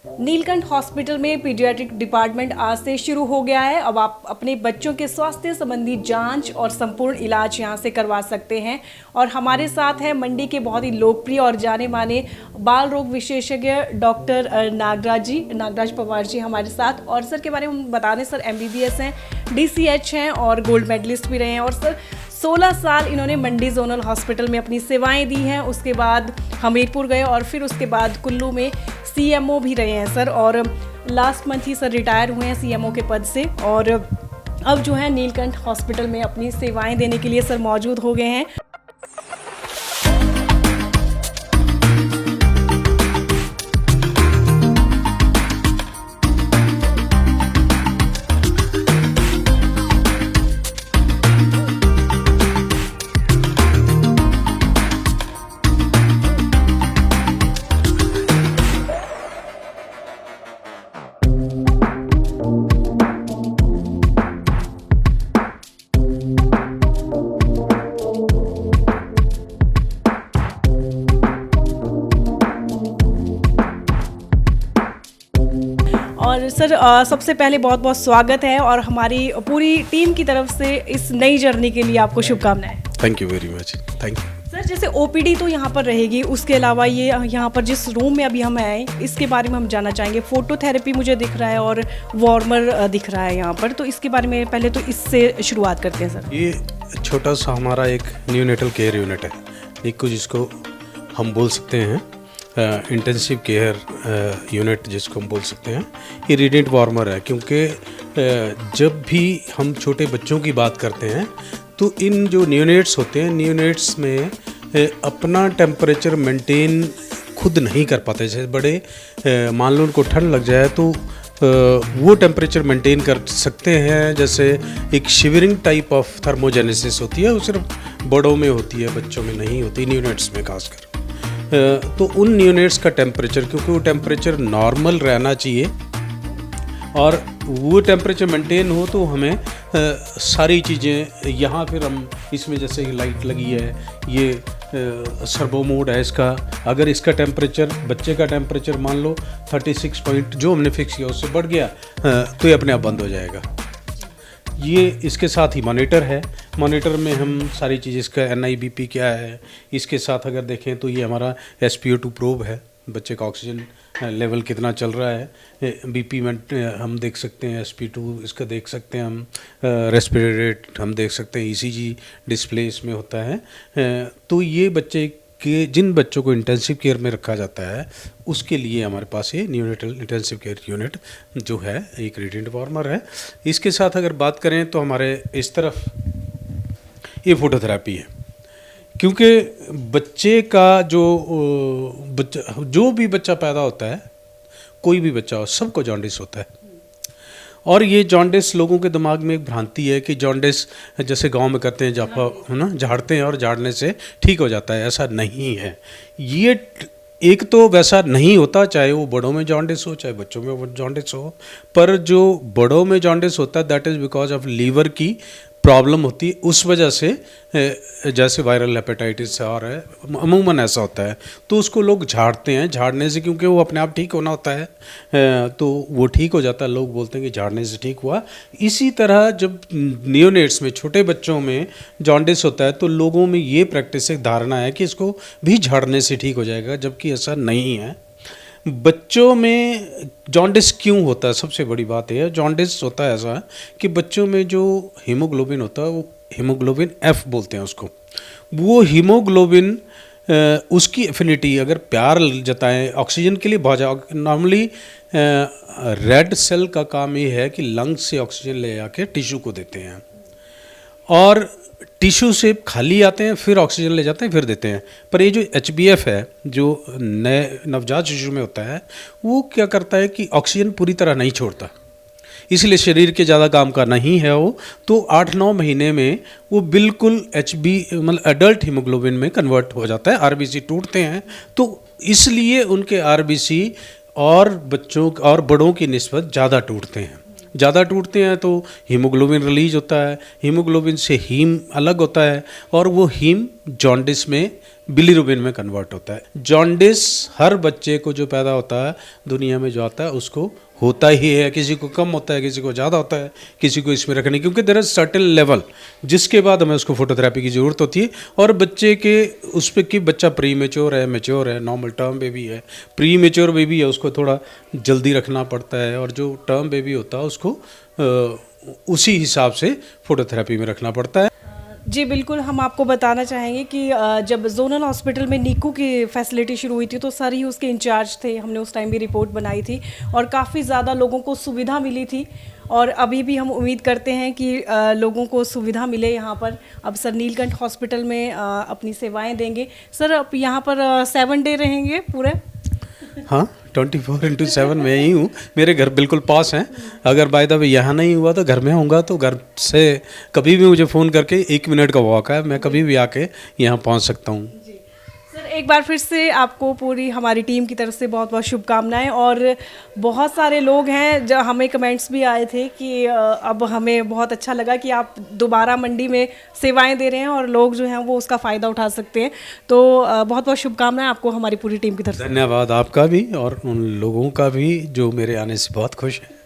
Neelkanth hospital में paediatric department आज से शुरू हो गया है। अब आप अपने बच्चों के स्वास्थ्य संबंधी जांच और संपूर्ण इलाज यहां से करवा सकते हैं। और हमारे साथ है मंडी के बहुत ही लोकप्रिय और जाने माने बाल रोग विशेषज्ञ डॉक्टर नागराज पवार जी हमारे साथ। और सर के बारे में बता दें, सर MBBS हैं, DCH हैं और गोल्ड मेडलिस्ट भी रहे हैं। और सर 16 साल इन्होंने मंडी जोनल हॉस्पिटल में अपनी सेवाएं दी हैं। उसके बाद हमीरपुर गए और फिर उसके बाद कुल्लू में CMO भी रहे हैं सर। और लास्ट मंथ ही सर रिटायर हुए हैं CMO के पद से। और अब जो है नीलकंठ हॉस्पिटल में अपनी सेवाएं देने के लिए सर मौजूद हो गए हैं। और सर सबसे पहले बहुत बहुत स्वागत है और हमारी पूरी टीम की तरफ से इस नई जर्नी के लिए आपको शुभकामनाएं। Thank you very much, thank you. Sir जैसे OPD तो यहाँ पर रहेगी, उसके अलावा ये यहाँ पर जिस रूम में अभी हम आए इसके बारे में हम जानना चाहेंगे। फोटोथेरेपी मुझे दिख रहा है और वार्मर दिख रहा है यहाँ पर, तो इसके बारे में पहले तो इससे शुरुआत करते हैं सर। ये छोटा सा हमारा एक न्यूनेटल केयर यूनिट है, एक को जिसको हम बोल सकते हैं इंटेंसिव केयर यूनिट जिसको हम बोल सकते हैं। ये रेडिएंट वार्मर है, क्योंकि जब भी हम छोटे बच्चों की बात करते हैं तो इन जो न्यूनेट्स होते हैं, न्यूनेट्स में अपना टेम्परेचर मेंटेन खुद नहीं कर पाते। जैसे बड़े मान लो उनको ठंड लग जाए तो वो टेम्परेचर मेंटेन कर सकते हैं। जैसे एक शिवरिंग टाइप ऑफ थर्मोजेनेसिस होती है, वो सिर्फ बड़ों में होती है, बच्चों में नहीं होती, न्यूनेट्स में खासकर। तो उन न्यूनेट्स का टेम्परेचर, क्योंकि वो टेम्परेचर नॉर्मल रहना चाहिए और वो टेम्परेचर मेंटेन हो तो हमें सारी चीज़ें यहाँ फिर हम इसमें जैसे लाइट लगी है, ये सर्वो मोड है इसका। अगर इसका टेम्परेचर, बच्चे का टेम्परेचर मान लो 36 पॉइंट जो हमने फिक्स किया उससे बढ़ गया तो ये अपने आप बंद हो जाएगा। ये इसके साथ ही मॉनिटर है, मॉनिटर में हम सारी चीज़, इसका NIBP क्या है, इसके साथ अगर देखें तो ये हमारा SpO2 प्रोब है, बच्चे का ऑक्सीजन लेवल कितना चल रहा है, BP में हम देख सकते हैं, SP2 इसका देख सकते हैं हम, रेस्पिरेटरी रेट हम देख सकते हैं, ECG डिस्प्ले इसमें होता है। तो ये बच्चे के, जिन बच्चों को इंटेंसिव केयर में रखा जाता है उसके लिए हमारे पास ये न्यूनेटल इंटेंसिव केयर यूनिट जो है एक रेडिएंट वार्मर है। इसके साथ अगर बात करें तो हमारे इस तरफ ये फोटोथेरेपी है, क्योंकि बच्चे का जो भी बच्चा पैदा होता है, कोई भी बच्चा हो, सबको जॉन्डिस होता है। और ये जॉन्डिस, लोगों के दिमाग में एक भ्रांति है कि जॉन्डिस जैसे गांव में करते हैं जापा, है ना, झाड़ते हैं और झाड़ने से ठीक हो जाता है, ऐसा नहीं है। ये एक तो वैसा नहीं होता, चाहे वो बड़ों में जॉन्डिस हो चाहे बच्चों में जॉन्डिस हो। पर जो बड़ों में जॉन्डिस होता है that is because of liver की प्रॉब्लम होती है, उस वजह से जैसे वायरल हेपेटाइटिस और है, अमूमन ऐसा होता है, तो उसको लोग झाड़ते हैं। झाड़ने से, क्योंकि वो अपने आप ठीक होना होता है तो वो ठीक हो जाता है, लोग बोलते हैं कि झाड़ने से ठीक हुआ। इसी तरह जब नियोनेट्स में, छोटे बच्चों में जॉन्डिस होता है तो लोगों में ये प्रैक्टिस, एक धारणा है कि इसको भी झाड़ने से ठीक हो जाएगा, जबकि ऐसा नहीं है। बच्चों में जॉन्डिस क्यों होता है, सबसे बड़ी बात यह है, जॉन्डिस होता है ऐसा कि बच्चों में जो हीमोग्लोबिन होता है, वो हीमोग्लोबिन F बोलते हैं उसको, वो हीमोग्लोबिन उसकी एफिनिटी, अगर प्यार जताएं ऑक्सीजन के लिए बहुत ज़्यादा, नॉर्मली रेड सेल का काम ये है कि लंग्स से ऑक्सीजन ले आके टिश्यू को देते हैं और टिश्यू से खाली आते हैं, फिर ऑक्सीजन ले जाते हैं, फिर देते हैं। पर ये जो HbF है, जो नए नवजात शिशु में होता है, वो क्या करता है कि ऑक्सीजन पूरी तरह नहीं छोड़ता, इसलिए शरीर के ज़्यादा काम का नहीं है वो। तो 8-9 महीने में वो बिल्कुल मतलब एडल्ट हीमोग्लोबिन में कन्वर्ट हो जाता है, RBC टूटते हैं। तो इसलिए उनके RBC और बच्चों और बड़ों की निस्बत ज़्यादा टूटते हैं तो हीमोग्लोबिन रिलीज होता है, हीमोग्लोबिन से हीम अलग होता है और वो हीम जॉन्डिस में बिलीरुबिन में कन्वर्ट होता है। जॉन्डिस हर बच्चे को जो पैदा होता है दुनिया में जो आता है उसको होता ही है, किसी को कम होता है, किसी को ज़्यादा होता है, किसी को इसमें रखने, क्योंकि देयर इज सर्टेन लेवल जिसके बाद हमें उसको फोटोथेरेपी की ज़रूरत होती है। और बच्चे के उस पर कि बच्चा प्री मेच्योर है, मेच्योर है, नॉर्मल टर्म बेबी है, प्री मेच्योर बेबी है, उसको थोड़ा जल्दी रखना पड़ता है, और जो टर्म बेबी होता है उसको उसी हिसाब से फोटोथेरेपी में रखना पड़ता है। जी बिल्कुल, हम आपको बताना चाहेंगे कि जब जोनल हॉस्पिटल में नीकू की फैसिलिटी शुरू हुई थी तो सर ही उसके इंचार्ज थे। हमने उस टाइम भी रिपोर्ट बनाई थी और काफ़ी ज़्यादा लोगों को सुविधा मिली थी, और अभी भी हम उम्मीद करते हैं कि लोगों को सुविधा मिले यहाँ पर। अब सर नीलकंठ हॉस्पिटल में अपनी सेवाएं देंगे। सर अब यहाँ पर 7 डे रहेंगे पूरे? हाँ, 24/7 मैं ही हूँ, मेरे घर बिल्कुल पास हैं। अगर बाय द वे यहाँ नहीं हुआ तो घर में होऊंगा, तो घर से कभी भी मुझे फ़ोन करके 1 मिनट का वॉक है, मैं कभी भी आके यहाँ पहुँच सकता हूँ। सर एक बार फिर से आपको पूरी हमारी टीम की तरफ से बहुत बहुत शुभकामनाएं। और बहुत सारे लोग हैं जो हमें कमेंट्स भी आए थे कि अब हमें बहुत अच्छा लगा कि आप दोबारा मंडी में सेवाएं दे रहे हैं और लोग जो हैं वो उसका फ़ायदा उठा सकते हैं। तो बहुत बहुत शुभकामनाएं आपको हमारी पूरी टीम की तरफ से। धन्यवाद आपका भी और उन लोगों का भी जो मेरे आने से बहुत खुश हैं।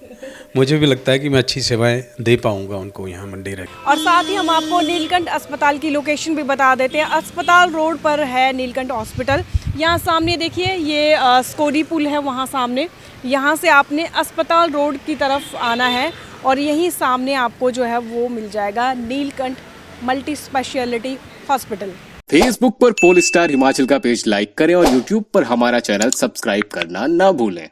मुझे भी लगता है कि मैं अच्छी सेवाएं दे पाऊंगा उनको यहाँ मंडी रह के। और साथ ही हम आपको नीलकंठ अस्पताल की लोकेशन भी बता देते हैं। अस्पताल रोड पर है नीलकंठ हॉस्पिटल। यहाँ सामने देखिए ये स्कोडी पुल है, वहाँ सामने, यहाँ से आपने अस्पताल रोड की तरफ आना है और यहीं सामने आपको जो है वो मिल जाएगा Neelkanth multi speciality hospital. Facebook पर पोल स्टार हिमाचल का पेज लाइक करें और यूट्यूब पर हमारा चैनल सब्सक्राइब करना ना भूलें।